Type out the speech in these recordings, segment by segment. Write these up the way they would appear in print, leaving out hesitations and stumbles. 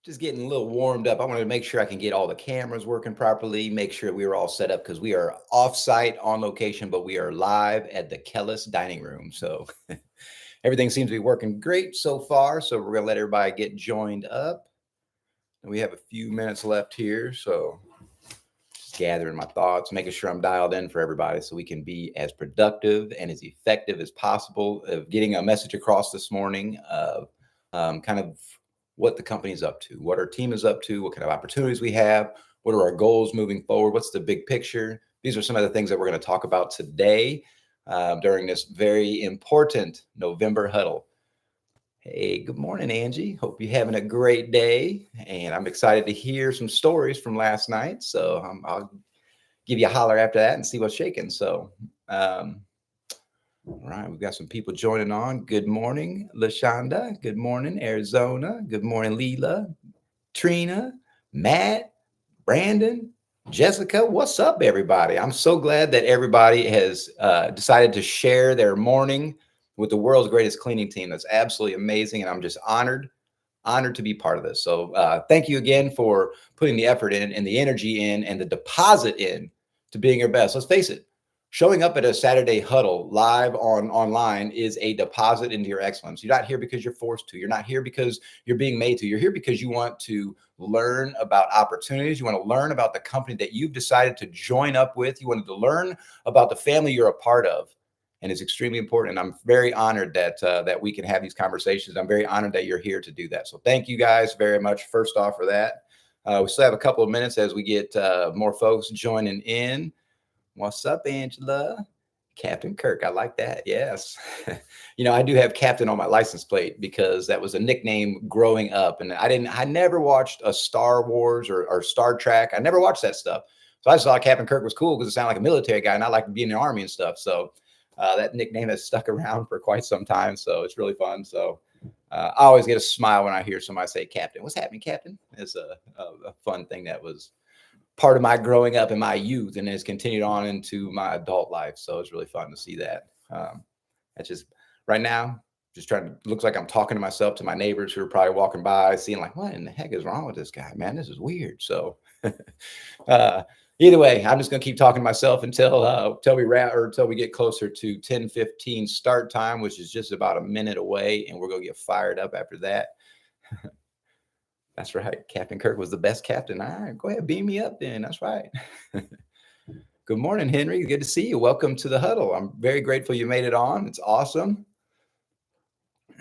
just getting a little warmed up. I wanted to make sure I can get all the cameras working properly, make sure we were all set up because we are off-site on location, but we are live at the Kellis dining room. So everything seems to be working great so far. So we're gonna let everybody get joined up. And we have a few minutes left here. So just gathering my thoughts, making sure I'm dialed in for everybody so we can be as productive and as effective as possible of getting a message across this morning of kind of what the company is up to, what our team is up to, what kind of opportunities we have, what are our goals moving forward, what's the big picture. These are some of the things that we're going to talk about today during this very important November huddle. Hey, good morning, Angie. Hope you're having a great day. And I'm excited to hear some stories from last night. So I'll give you a holler after that and see what's shaking. So, all right, we've got some people joining on. Good morning, LaShonda. Good morning, Arizona. Good morning, Leela, Trina, Matt, Brandon, Jessica. What's up, everybody? I'm so glad that everybody has decided to share their morning with the world's greatest cleaning team. That's absolutely amazing. And I'm just honored to be part of this. So thank you again for putting the effort in and the energy in and the deposit in to being your best. Let's face it, showing up at a Saturday huddle live online is a deposit into your excellence. You're not here because you're forced to. You're not here because you're being made to. You're here because you want to learn about opportunities. You want to learn about the company that you've decided to join up with. You wanted to learn about the family you're a part of. And it's extremely important. And I'm very honored that we can have these conversations. I'm very honored that you're here to do that. So thank you guys very much, first off, for that. We still have a couple of minutes as we get more folks joining in. What's up, Angela? Captain Kirk. I like that. Yes. I do have Captain on my license plate because that was a nickname growing up. And I never watched a Star Wars or Star Trek. I never watched that stuff. So I just thought Captain Kirk was cool because it sounded like a military guy and I like to be in the Army and stuff. So that nickname has stuck around for quite some time. So it's really fun. So I always get a smile when I hear somebody say Captain. What's happening, Captain? It's a fun thing that was part of my growing up in my youth and has continued on into my adult life. So it's really fun to see that. That's just right now, just trying to, looks like I'm talking to myself, to my neighbors who are probably walking by, seeing like, what in the heck is wrong with this guy, man? This is weird. So either way, I'm just going to keep talking to myself until we wrap or until we get closer to 10:15 start time, which is just about a minute away. And we're going to get fired up after that. That's right. Captain Kirk was the best captain. All right, go ahead, beam me up then. That's right. Good morning, Henry. Good to see you. Welcome to the huddle. I'm very grateful you made it on. It's awesome.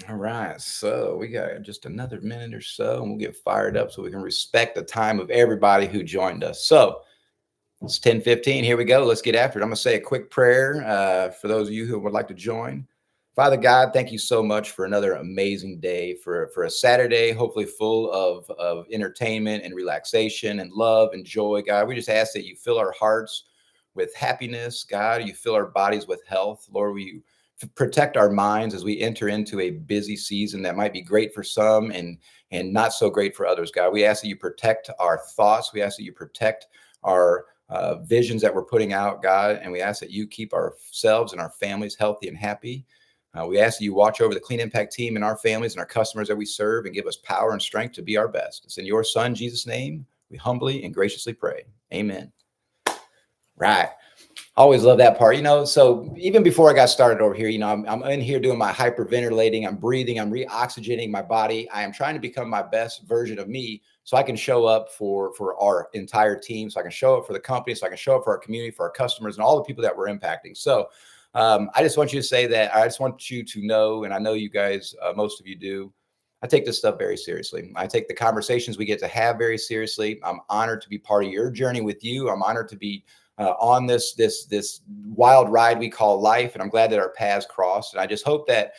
All right. So we got just another minute or so, and we'll get fired up so we can respect the time of everybody who joined us. So it's 10:15. Here we go. Let's get after it. I'm going to say a quick prayer for those of you who would like to join. Father God, thank you so much for another amazing day, for a Saturday, hopefully full of entertainment and relaxation and love and joy. God, we just ask that you fill our hearts with happiness. God, you fill our bodies with health. Lord, will you protect our minds as we enter into a busy season that might be great for some and not so great for others. God, we ask that you protect our thoughts. We ask that you protect our visions that we're putting out, God, and we ask that you keep ourselves and our families healthy and happy. We ask that you watch over the Clean Impact team and our families and our customers that we serve and give us power and strength to be our best. It's in your son, Jesus' name, we humbly and graciously pray. Amen. Right. Always love that part. So even before I got started over here, I'm in here doing my hyperventilating. I'm breathing. I'm reoxygenating my body. I am trying to become my best version of me so I can show up for our entire team, so I can show up for the company, so I can show up for our community, for our customers, and all the people that we're impacting. So I just want you to say that. I just want you to know, and I know you guys, most of you do, I take this stuff very seriously. I take the conversations we get to have very seriously. I'm honored to be part of your journey with you. I'm honored to be on this wild ride we call life, and I'm glad that our paths crossed. And I just hope that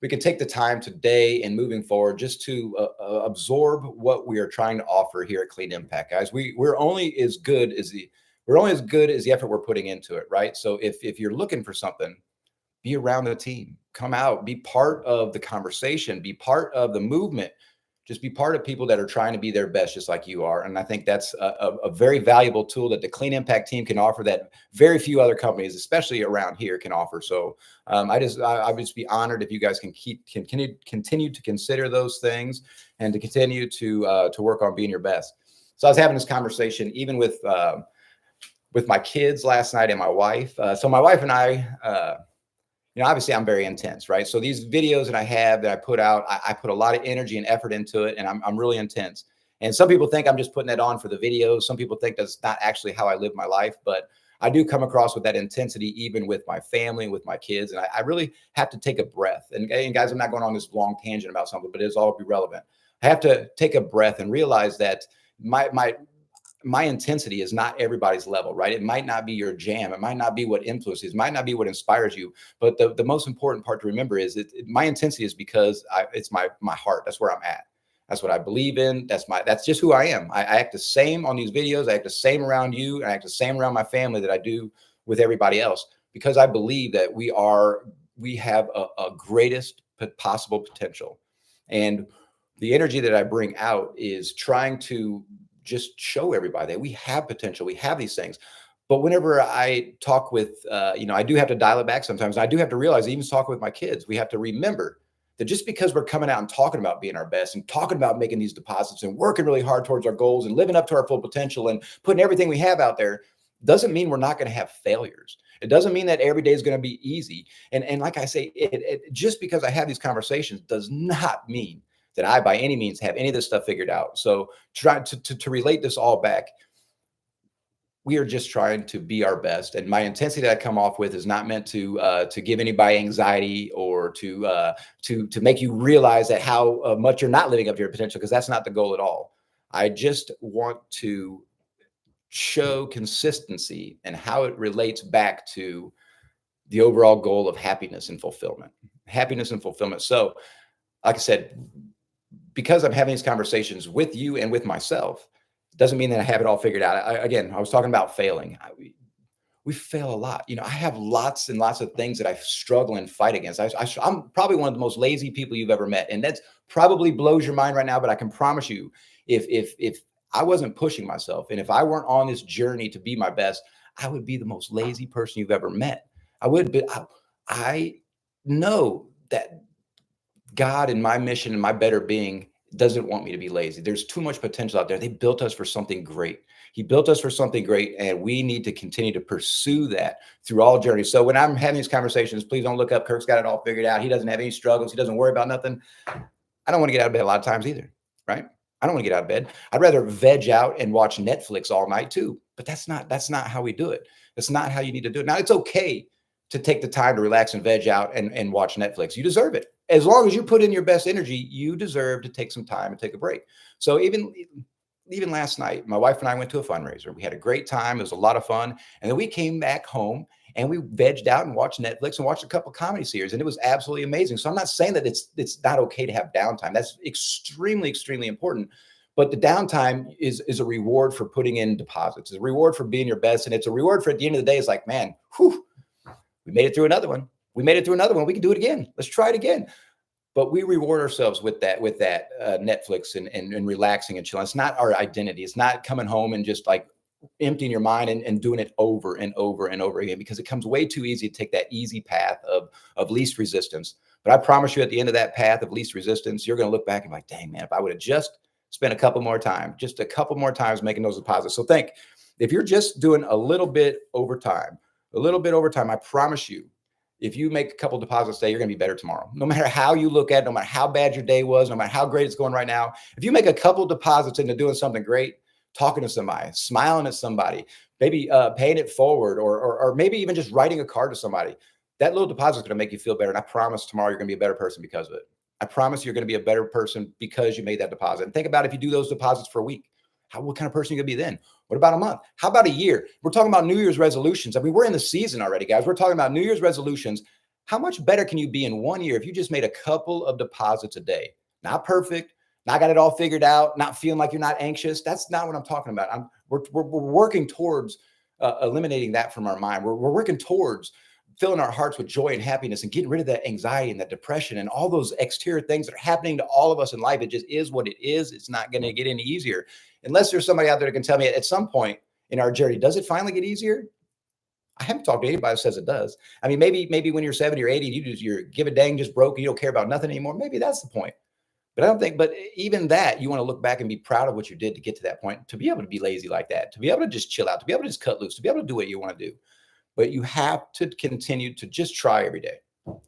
we can take the time today and moving forward just to absorb what we are trying to offer here at Clean Impact, guys. We're only as good as the effort we're putting into it, right? So if you're looking for something, be around the team, come out, be part of the conversation, be part of the movement. Just be part of people that are trying to be their best, just like you are. And I think that's a very valuable tool that the Clean Impact team can offer that very few other companies, especially around here, can offer. So I would just be honored if you guys can continue to consider those things and to continue to work on being your best. So I was having this conversation even with my kids last night and my wife. So my wife and I, obviously I'm very intense, right? So these videos that I have that I put out, I put a lot of energy and effort into it, and I'm really intense. And some people think I'm just putting that on for the videos. Some people think that's not actually how I live my life, but I do come across with that intensity, even with my family and with my kids. And I really have to take a breath. And guys, I'm not going on this long tangent about something, but it's all be relevant. I have to take a breath and realize that my intensity is not everybody's level, right? It might not be your jam. It might not be what influences, it might not be what inspires you. But the most important part to remember is my intensity is because it's my heart. That's where I'm at. That's what I believe in. That's just who I am. I act the same on these videos. I act the same around you. And I act the same around my family that I do with everybody else, because I believe that we have a greatest possible potential. And the energy that I bring out is trying to just show everybody that we have potential. We have these things. But whenever I talk with, I do have to dial it back sometimes. I do have to realize, even talking with my kids, we have to remember that just because we're coming out and talking about being our best and talking about making these deposits and working really hard towards our goals and living up to our full potential and putting everything we have out there, doesn't mean we're not going to have failures. It doesn't mean that every day is going to be easy. And like I say, just because I have these conversations does not mean that I, by any means, have any of this stuff figured out. So try to relate this all back. We are just trying to be our best, and my intensity that I come off with is not meant to give anybody anxiety or to make you realize that how much you're not living up to your potential, because that's not the goal at all. I just want to show consistency and how it relates back to the overall goal of happiness and fulfillment. Happiness and fulfillment. So, like I said, because I'm having these conversations with you and with myself, doesn't mean that I have it all figured out. I was talking about failing. We fail a lot. I have lots and lots of things that I struggle and fight against. I'm probably one of the most lazy people you've ever met. And that's probably blows your mind right now, but I can promise you, if I wasn't pushing myself and if I weren't on this journey to be my best, I would be the most lazy person you've ever met. I would, but I know that God and my mission and my better being doesn't want me to be lazy. There's too much potential out there. They built us for something great. He built us for something great, and we need to continue to pursue that through all journeys. So when I'm having these conversations, please don't look up, Kirk's got it all figured out. He doesn't have any struggles. He doesn't worry about nothing. I don't want to get out of bed a lot of times either, right? I don't want to get out of bed. I'd rather veg out and watch Netflix all night too. But that's not how we do it. That's not how you need to do it. Now, it's okay to take the time to relax and veg out and watch Netflix. You deserve it. As long as you put in your best energy, you deserve to take some time and take a break. So even last night, my wife and I went to a fundraiser. We had a great time. It was a lot of fun. And then we came back home and we vegged out and watched Netflix and watched a couple of comedy series. And it was absolutely amazing. So I'm not saying that it's not okay to have downtime. That's extremely, extremely important. But the downtime is a reward for putting in deposits. It's a reward for being your best. And it's a reward for, at the end of the day, it's like, man, whew, we made it through another one. We made it through another one. We can do it again. Let's try it again. But we reward ourselves with that Netflix and relaxing and chilling. It's not our identity. It's not coming home and just like emptying your mind and doing it over and over and over again, because it comes way too easy to take that easy path of least resistance. But I promise you, at the end of that path of least resistance, you're going to look back and be like, dang, man, if I would have just spent a couple more times making those deposits. So think, if you're just doing a little bit over time, I promise you, if you make a couple deposits today, you're going to be better tomorrow. No matter how you look at it, no matter how bad your day was, no matter how great it's going right now, if you make a couple deposits into doing something great, talking to somebody, smiling at somebody, maybe paying it forward, or maybe even just writing a card to somebody, that little deposit is going to make you feel better. And I promise tomorrow you're going to be a better person because of it. I promise you're going to be a better person because you made that deposit. And think about if you do those deposits for a week. What kind of person are you going to be then? What about a month? How about a year? We're talking about New Year's resolutions. I mean, we're in the season already, guys. We're talking about New Year's resolutions. How much better can you be in 1 year if you just made a couple of deposits a day? Not perfect, not got it all figured out, not feeling like you're not anxious. That's not what I'm talking about. We're working towards eliminating that from our mind. We're working towards filling our hearts with joy and happiness and getting rid of that anxiety and that depression and all those exterior things that are happening to all of us in life. It just is what it is. It's not going to get any easier unless there's somebody out there that can tell me at some point in our journey, does it finally get easier? I haven't talked to anybody who says it does. I mean, maybe when you're 70 or 80, you're give a dang, just broke, you don't care about nothing anymore. Maybe that's the point. But I don't think, but even that, you want to look back and be proud of what you did to get to that point, to be able to be lazy like that, to be able to just chill out, to be able to just cut loose, to be able to do what you want to do. But you have to continue to just try every day,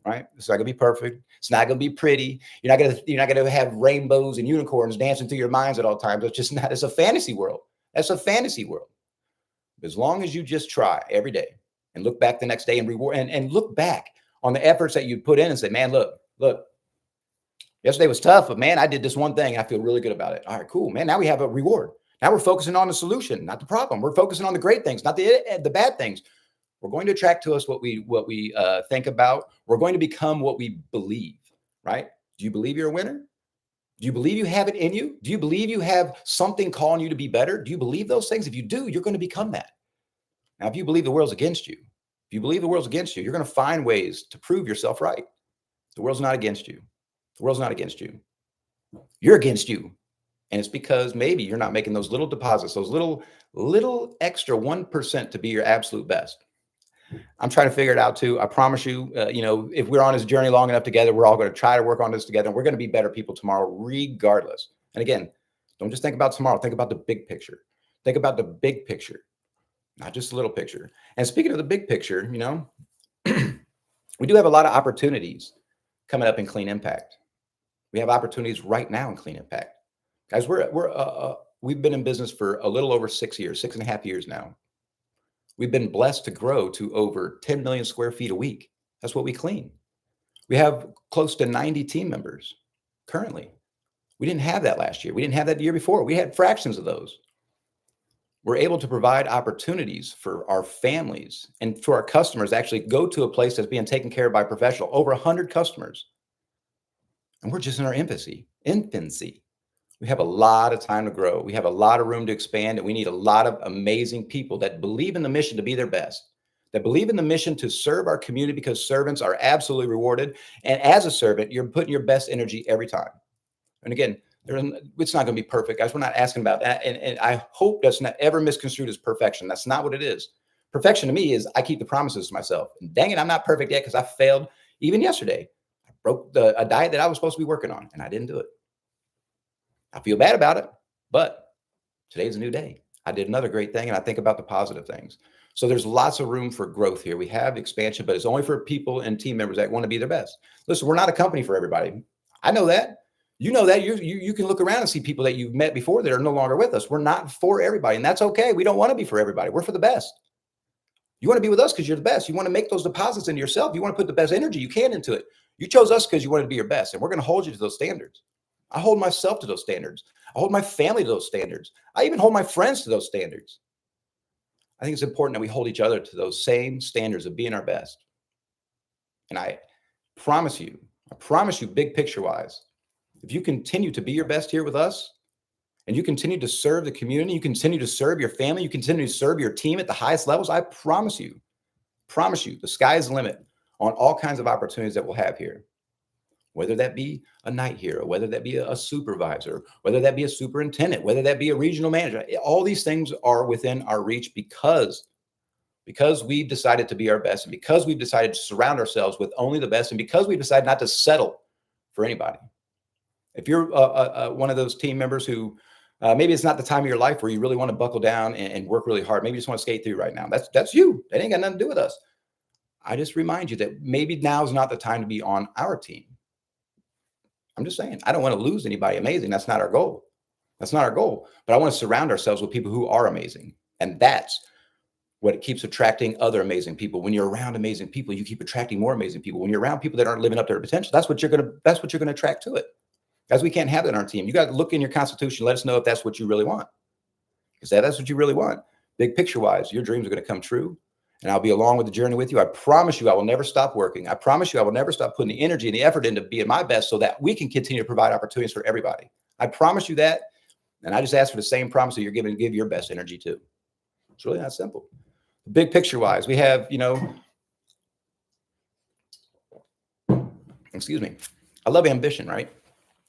right? It's not gonna be perfect. It's not gonna be pretty. You're not gonna have rainbows and unicorns dancing through your minds at all times. It's just not. It's a fantasy world. That's a fantasy world. As long as you just try every day and look back the next day and reward and look back on the efforts that you put in and say, man, look, yesterday was tough, but man, I did this one thing. I feel really good about it. All right, cool, man. Now we have a reward. Now we're focusing on the solution, not the problem. We're focusing on the great things, not the bad things. We're going to attract to us what we think about. We're going to become what we believe, right? Do you believe you're a winner? Do you believe you have it in you? Do you believe you have something calling you to be better? Do you believe those things? If you do, you're going to become that. Now, if you believe the world's against you, you're going to find ways to prove yourself right. The world's not against you. The world's not against you. You're against you. And it's because maybe you're not making those little deposits, those little extra 1% to be your absolute best. I'm trying to figure it out too. I promise you, if we're on this journey long enough together, we're all going to try to work on this together. And we're going to be better people tomorrow, regardless. And again, don't just think about tomorrow. Think about the big picture. Think about the big picture, not just the little picture. And speaking of the big picture, we do have a lot of opportunities coming up in Clean Impact. We have opportunities right now in Clean Impact. Guys, we've been in business for a little over 6 years, 6.5 years now. We've been blessed to grow to over 10 million square feet a week. That's what we clean. We have close to 90 team members currently. We didn't have that last year. We didn't have that the year before. We had fractions of those. We're able to provide opportunities for our families and for our customers to actually go to a place that's being taken care of by a professional, over 100 customers. And we're just in our infancy. We have a lot of time to grow. We have a lot of room to expand, and we need a lot of amazing people that believe in the mission to be their best, that believe in the mission to serve our community, because servants are absolutely rewarded. And as a servant, you're putting your best energy every time. And again, it's not going to be perfect, guys. We're not asking about that. And I hope that's not ever misconstrued as perfection. That's not what it is. Perfection to me is I keep the promises to myself. And dang it, I'm not perfect yet because I failed even yesterday. I broke a diet that I was supposed to be working on, and I didn't do it. I feel bad about it, but today's a new day. I did another great thing, and I think about the positive things. So there's lots of room for growth here. We have expansion, but it's only for people and team members that want to be their best. Listen, we're not a company for everybody. I know that. You know that. You can look around and see people that you've met before that are no longer with us. We're not for everybody, and that's okay. We don't want to be for everybody. We're for the best. You want to be with us because you're the best. You want to make those deposits into yourself. You want to put the best energy you can into it. You chose us because you wanted to be your best, and we're going to hold you to those standards. I hold myself to those standards. I hold my family to those standards. I even hold my friends to those standards. I think it's important that we hold each other to those same standards of being our best. And I promise you, big picture wise, if you continue to be your best here with us, and you continue to serve the community, you continue to serve your family, you continue to serve your team at the highest levels, I promise you, the sky is the limit on all kinds of opportunities that we'll have here. Whether that be a night hero, whether that be a supervisor, whether that be a superintendent, whether that be a regional manager, all these things are within our reach because we've decided to be our best, and because we've decided to surround ourselves with only the best, and because we've decided not to settle for anybody. If you're one of those team members who maybe it's not the time of your life where you really want to buckle down and work really hard, maybe you just want to skate through right now. That's you. That ain't got nothing to do with us. I just remind you that maybe now is not the time to be on our team. I'm just saying, I don't want to lose anybody amazing. That's not our goal. But I want to surround ourselves with people who are amazing. And that's what keeps attracting other amazing people. When you're around amazing people, you keep attracting more amazing people. When you're around people that aren't living up to their potential, that's what you're going to attract to it. Guys, we can't have that on our team. You got to look in your constitution. Let us know if that's what you really want. Because that's what you really want. Big picture wise, your dreams are going to come true. And I'll be along with the journey with you. I promise you, I will never stop working. I promise you, I will never stop putting the energy and the effort into being my best so that we can continue to provide opportunities for everybody. I promise you that. And I just ask for the same promise that you're giving, give your best energy too. It's really not simple. Big picture wise, we have, Excuse me. I love ambition, right?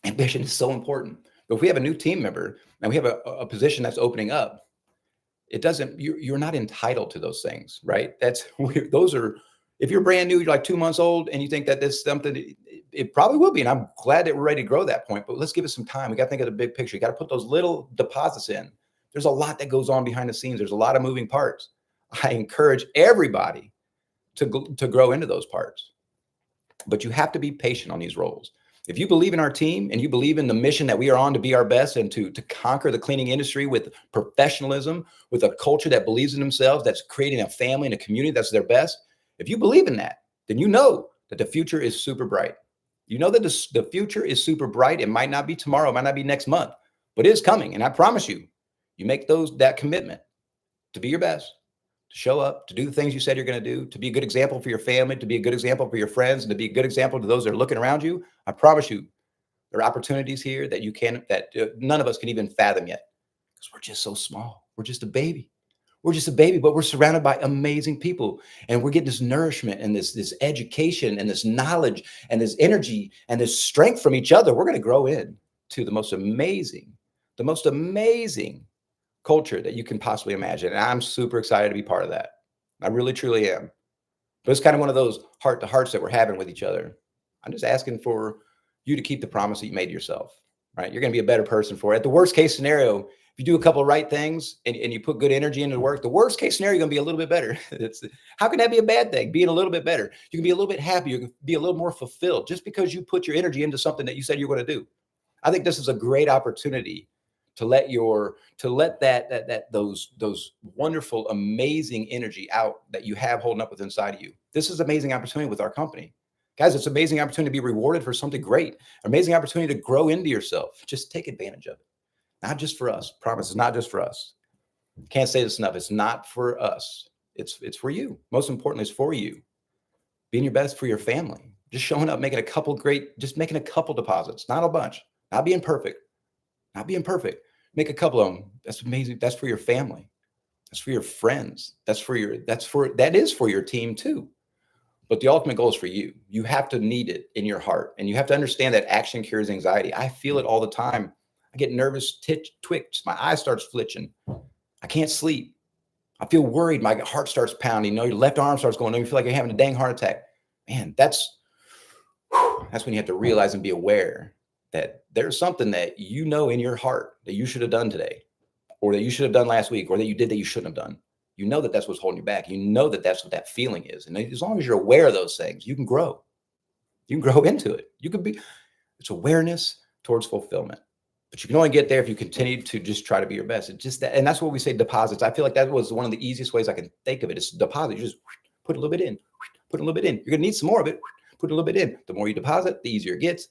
Ambition is so important. But if we have a new team member and we have a position that's opening up, it doesn't, you're not entitled to those things, right? That's, those are, if you're brand new, you're like 2 months old and you think that this something, it probably will be. And I'm glad that we're ready to grow that point, but let's give it some time. We got to think of the big picture. You got to put those little deposits in. There's a lot that goes on behind the scenes. There's a lot of moving parts. I encourage everybody to grow into those parts, but you have to be patient on these roles. If you believe in our team and you believe in the mission that we are on to be our best and to conquer the cleaning industry with professionalism, with a culture that believes in themselves, that's creating a family and a community that's their best, if you believe in that, then you know that the future is super bright. You know that the future is super bright. It might not be tomorrow, it might not be next month, but it is coming. And I promise you, you make that commitment to be your best, to show up, to do the things you said you're going to do, to be a good example for your family, to be a good example for your friends, and to be a good example to those that are looking around you. I promise you, there are opportunities here that none of us can even fathom yet, because we're just so small. We're just a baby. We're just a baby, but we're surrounded by amazing people, and we're getting this nourishment and this education and this knowledge and this energy and this strength from each other. We're going to grow in to the most amazing culture that you can possibly imagine. And I'm super excited to be part of that. I really, truly am. But it's kind of one of those heart to hearts that we're having with each other. I'm just asking for you to keep the promise that you made to yourself, right? You're going to be a better person for it. The worst case scenario, if you do a couple of right things and you put good energy into the work, the worst case scenario, you're going to be a little bit better. How can that be a bad thing? Being a little bit better. You can be a little bit happier. You can be a little more fulfilled just because you put your energy into something that you said you're going to do. I think this is a great opportunity to let those wonderful, amazing energy out that you have holding up with inside of you. This is an amazing opportunity with our company. Guys, it's an amazing opportunity to be rewarded for something great, amazing opportunity to grow into yourself. Just take advantage of it. Not just for us. Promise, it's not just for us. Can't say this enough. It's not for us. It's for you. Most importantly, it's for you. Being your best for your family. Just showing up, making a couple deposits, not a bunch, not being perfect. Make a couple of them. That's amazing. That's for your family. That's for your friends. That is for your team too. But the ultimate goal is for you. You have to need it in your heart. And you have to understand that action cures anxiety. I feel it all the time. I get nervous, twitch. My eye starts flinching. I can't sleep. I feel worried. My heart starts pounding. Your left arm starts going. You feel like you're having a dang heart attack. Man, that's when you have to realize and be aware that there's something that you know in your heart that you should have done today, or that you should have done last week, or that you did that you shouldn't have done. You know that that's what's holding you back. You know that that's what that feeling is. And as long as you're aware of those things, you can grow. You can grow into it. It's awareness towards fulfillment. But you can only get there if you continue to just try to be your best. It's just that, and that's what we say deposits. I feel like that was one of the easiest ways I can think of it. It's deposit. You just put a little bit in, put a little bit in. You're going to need some more of it. Put a little bit in. The more you deposit, the easier it gets.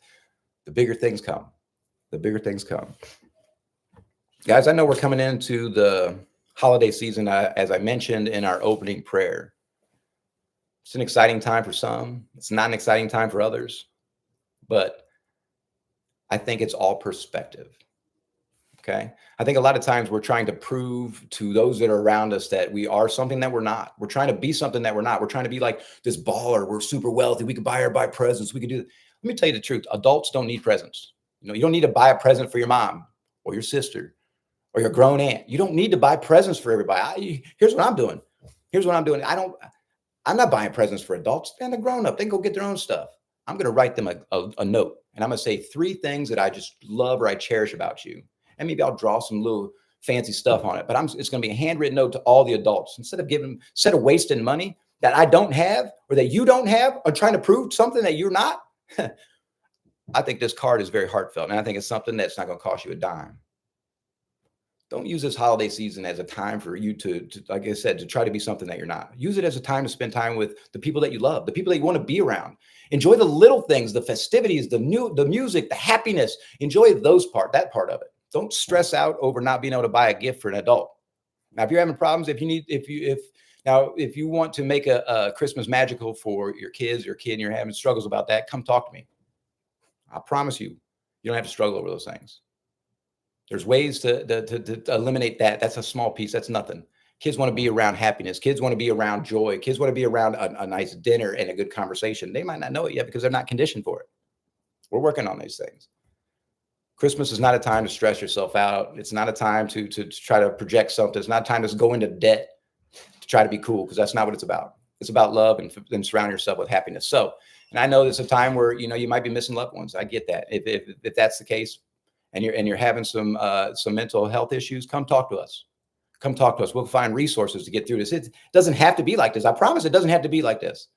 The bigger things come. The bigger things come. Guys, I know we're coming into the holiday season, as I mentioned in our opening prayer. It's an exciting time for some. It's not an exciting time for others. But I think it's all perspective. Okay. I think a lot of times we're trying to prove to those that are around us that we are something that we're not. We're trying to be something that we're not. We're trying to be like this baller. We're super wealthy. We could buy presents. We could do. Let me tell you the truth. Adults don't need presents. You don't need to buy a present for your mom or your sister or your grown aunt. You don't need to buy presents for everybody. Here's what I'm doing. I'm not buying presents for adults. Man, they're grown up. They can go get their own stuff. I'm going to write them a note, and I'm going to say 3 things that I just love or I cherish about you. And maybe I'll draw some little fancy stuff on it, but it's going to be a handwritten note to all the adults. Instead of wasting money that I don't have or that you don't have, or trying to prove something that you're not. I think this card is very heartfelt, and I think it's something that's not going to cost you a dime. Don't use this holiday season as a time for you to, like I said, to try to be something that you're not. Use it as a time to spend time with the people that you love, the people that you want to be around. Enjoy the little things, the festivities, the music, the happiness. Enjoy that part of it. Don't stress out over not being able to buy a gift for an adult. Now, if you're having problems, if you want to make a Christmas magical for your kids, your kid, and you're having struggles about that, come talk to me. I promise you, you don't have to struggle over those things. There's ways to eliminate that. That's a small piece. That's nothing. Kids want to be around happiness. Kids want to be around joy. Kids want to be around a nice dinner and a good conversation. They might not know it yet because they're not conditioned for it. We're working on these things. Christmas is not a time to stress yourself out. It's not a time to try to project something. It's not a time to go into debt to try to be cool, because that's not what it's about. It's about love and surround yourself with happiness. So, and I know it's a time where, you know, you might be missing loved ones. I get that. If that's the case, and you're having some mental health issues, come talk to us. Come talk to us. We'll find resources to get through this. It doesn't have to be like this. I promise it doesn't have to be like this.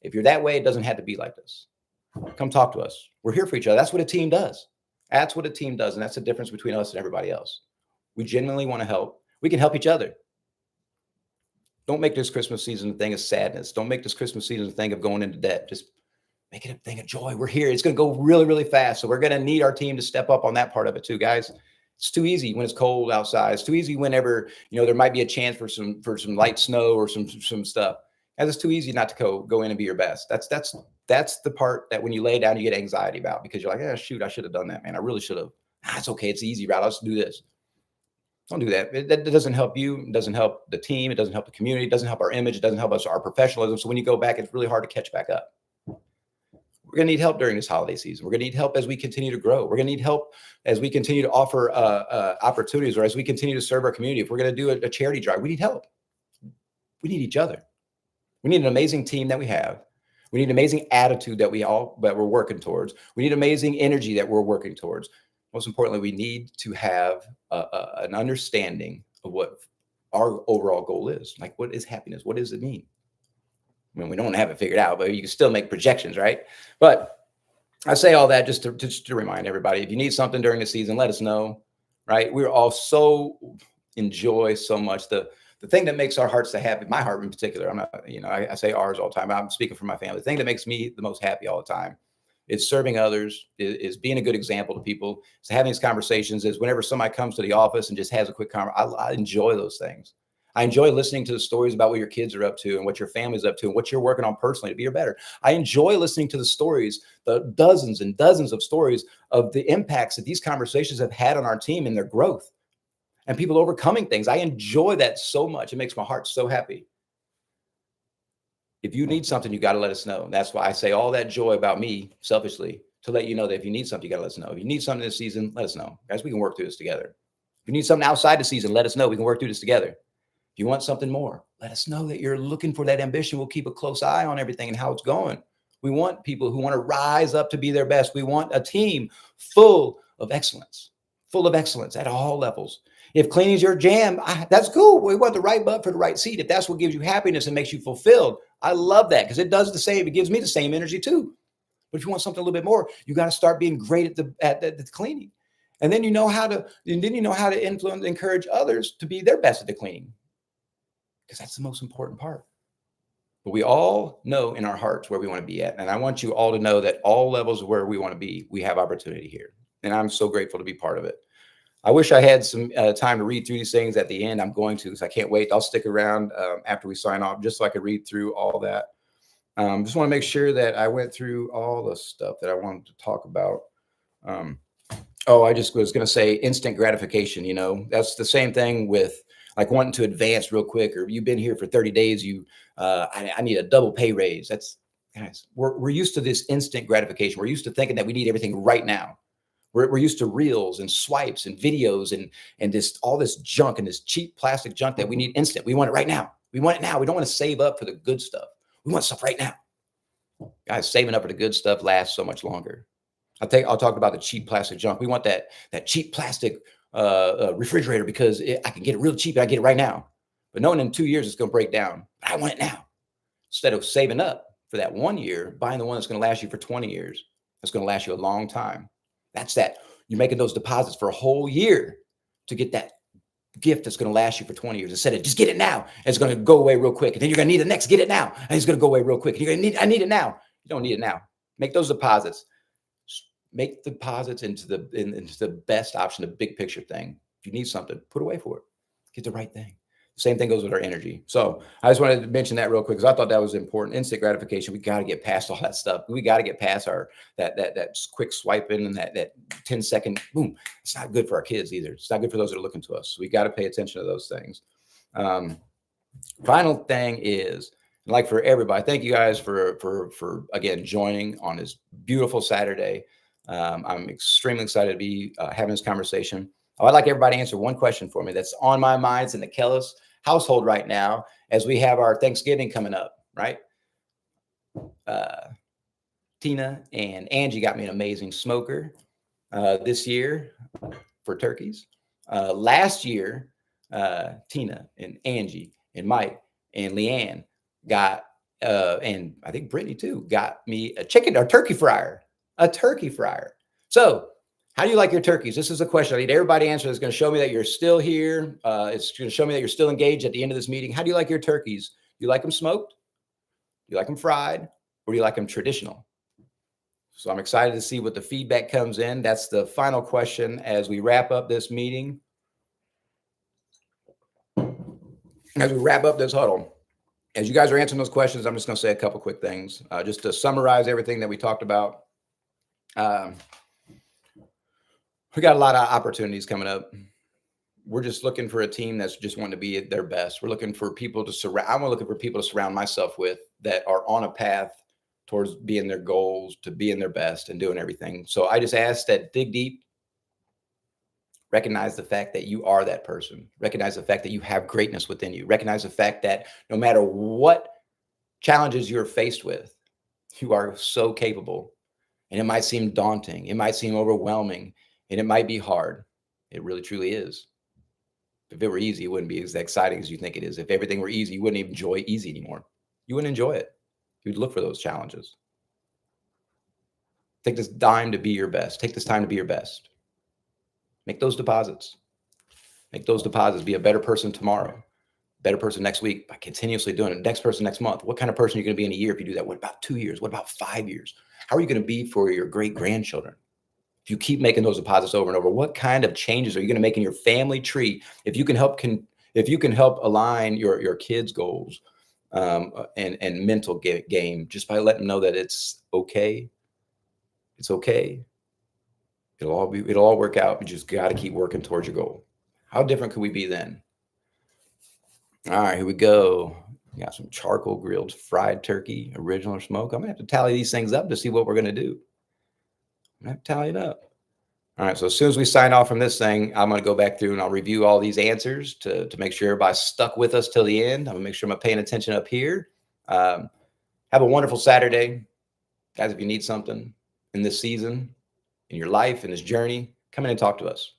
If you're that way, it doesn't have to be like this. Come talk to us. We're here for each other. That's what a team does. That's what a team does. And that's the difference between us and everybody else. We genuinely want to help. We can help each other. Don't make this Christmas season a thing of sadness. Don't make this Christmas season a thing of going into debt. Just make it a thing of joy. We're here. It's going to go really, really fast. So we're going to need our team to step up on that part of it too, guys. It's too easy when it's cold outside. It's too easy whenever, you know, there might be a chance for some light snow or some stuff. And it's too easy not to go in and be your best. That's the part that when you lay down, you get anxiety about, because you're like, oh, shoot, I should have done that, man. I really should have. It's okay. It's the easy route. Let's do this. Don't do that. That doesn't help you. It doesn't help the team. It doesn't help the community. It doesn't help our image. It doesn't help us, our professionalism. So when you go back, it's really hard to catch back up. We're going to need help during this holiday season. We're going to need help as we continue to grow. We're going to need help as we continue to offer opportunities, or as we continue to serve our community. If we're going to do a charity drive, we need help. We need each other. We need an amazing team that we have. We need an amazing attitude that we're working towards. We need amazing energy that we're working towards. Most importantly, we need to have an understanding of what our overall goal is. Like, what is happiness? What does it mean? I mean, we don't have it figured out, but you can still make projections, right? But I say all that just to remind everybody, if you need something during the season, let us know, right? We're all enjoy so much. The thing that makes our hearts so happy, my heart in particular, I'm not, you know, I say ours all the time. I'm speaking for my family. The thing that makes me the most happy all the time is serving others, is being a good example to people, is having these conversations, is whenever somebody comes to the office and just has a quick conversation. I enjoy those things. I enjoy listening to the stories about what your kids are up to and what your family's up to and what you're working on personally to be better. I enjoy listening to the stories, the dozens and dozens of stories of the impacts that these conversations have had on our team and their growth and people overcoming things. I enjoy that so much. It makes my heart so happy. If you need something, you got to let us know. That's why I say all that joy about me, selfishly, to let you know that if you need something, you got to let us know. If you need something this season, let us know. Guys, we can work through this together. If you need something outside the season, let us know. We can work through this together. If you want something more, let us know that you're looking for that ambition. We'll keep a close eye on everything and how it's going. We want people who want to rise up to be their best. We want a team full of excellence at all levels. If cleaning's your jam, that's cool. We want the right butt for the right seat. If that's what gives you happiness and makes you fulfilled, I love that, because it does the same. It gives me the same energy too. But if you want something a little bit more, you got to start being great at the cleaning. And then you know how to influence, encourage others to be their best at the cleaning, because that's the most important part. But we all know in our hearts where we want to be at. And I want you all to know that all levels of where we want to be, we have opportunity here. And I'm so grateful to be part of it. I wish I had some time to read through these things at the end. I'm going to, because I can't wait. I'll stick around after we sign off, just so I could read through all that. Just want to make sure that I went through all the stuff that I wanted to talk about. I just was going to say instant gratification. You know, that's the same thing with like wanting to advance real quick, or you've been here for 30 days. I need a double pay raise. That's, guys, we're used to this instant gratification. We're used to thinking that we need everything right now. We're used to reels and swipes and videos and all this junk and this cheap plastic junk that we need instant. We want it right now. We want it now. We don't want to save up for the good stuff. We want stuff right now. Guys, saving up for the good stuff lasts so much longer. I'll talk about the cheap plastic junk. We want that cheap plastic refrigerator because I can get it real cheap and I get it right now. But knowing in 2 years it's going to break down, but I want it now. Instead of saving up for that 1 year, buying the one that's going to last you for 20 years. That's going to last you a long time. That's that. You're making those deposits for a whole year to get that gift that's going to last you for 20 years. Instead of just get it now, and it's going to go away real quick. And then you're going to need the next, get it now. And it's going to go away real quick. And I need it now. You don't need it now. Make those deposits. Make deposits into the best option, the big picture thing. If you need something, put away for it. Get the right thing. Same thing goes with our energy. So I just wanted to mention that real quick because I thought that was important. Instant gratification. We got to get past all that stuff. We got to get past that quick swiping and that 10-second boom. It's not good for our kids either. It's not good for those that are looking to us. So we got to pay attention to those things. Final thing is, like for everybody, thank you guys for again joining on this beautiful Saturday. I'm extremely excited to be having this conversation. I'd like everybody to answer one question for me that's on my mind. It's in the Kellis household right now as we have our Thanksgiving coming up, right? Tina and Angie got me an amazing smoker this year for turkeys. Last year, Tina and Angie and Mike and Leanne got, and I think Brittany too, got me a turkey fryer, a turkey fryer. So, how do you like your turkeys? This is a question I need everybody to answer. It's going to show me that you're still here. It's going to show me that you're still engaged at the end of this meeting. How do you like your turkeys? Do you like them smoked? Do you like them fried? Or do you like them traditional? So I'm excited to see what the feedback comes in. That's the final question as we wrap up this meeting. As we wrap up this huddle, as you guys are answering those questions, I'm just going to say a couple quick things just to summarize everything that we talked about. We got a lot of opportunities coming up. We're just looking for a team that's just wanting to be at their best. We're looking for people to surround. I'm looking for people to surround myself with that are on a path towards being their goals, to being their best and doing everything. So I just ask that dig deep, recognize the fact that you are that person, recognize the fact that you have greatness within you, recognize the fact that no matter what challenges you're faced with, you are so capable. And it might seem daunting, it might seem overwhelming, and it might be hard. It really truly is. If it were easy, it wouldn't be as exciting as you think it is. If everything were easy, you wouldn't even enjoy easy anymore. You wouldn't enjoy it. You'd look for those challenges. Take this time to be your best. Take this time to be your best. Make those deposits. Make those deposits. Be a better person tomorrow. Better person next week by continuously doing it. Next person next month. What kind of person are you going to be in a year if you do that? What about 2 years? What about 5 years? How are you going to be for your great grandchildren? If you keep making those deposits over and over, what kind of changes are you going to make in your family tree? If you can help align your kids' goals and mental game just by letting them know that it's okay. It's okay. It'll all work out. You just got to keep working towards your goal. How different could we be then? All right, here we go. We got some charcoal grilled fried turkey, original or smoke. I'm gonna have to tally these things up to see what we're gonna do. I'm gonna have to tally it up. All right, so as soon as we sign off from this thing, I'm gonna go back through and I'll review all these answers to make sure everybody's stuck with us till the end. I'm gonna make sure I'm paying attention up here. Have a wonderful Saturday. Guys, if you need something in this season, in your life, in this journey, come in and talk to us.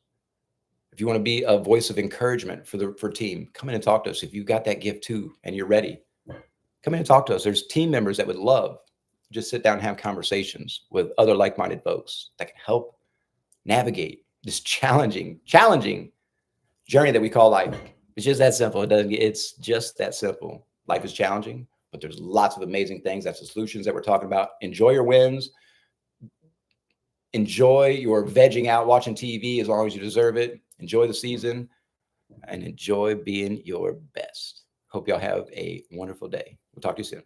If you want to be a voice of encouragement for team, come in and talk to us. If you've got that gift too and you're ready, come in and talk to us. There's team members that would love to just sit down and have conversations with other like-minded folks that can help navigate this challenging journey that we call life. It's just that simple. It's just that simple. Life is challenging, but there's lots of amazing things. That's the solutions that we're talking about. Enjoy your wins. Enjoy your vegging out, watching TV as long as you deserve it. Enjoy the season and enjoy being your best. Hope y'all have a wonderful day. We'll talk to you soon.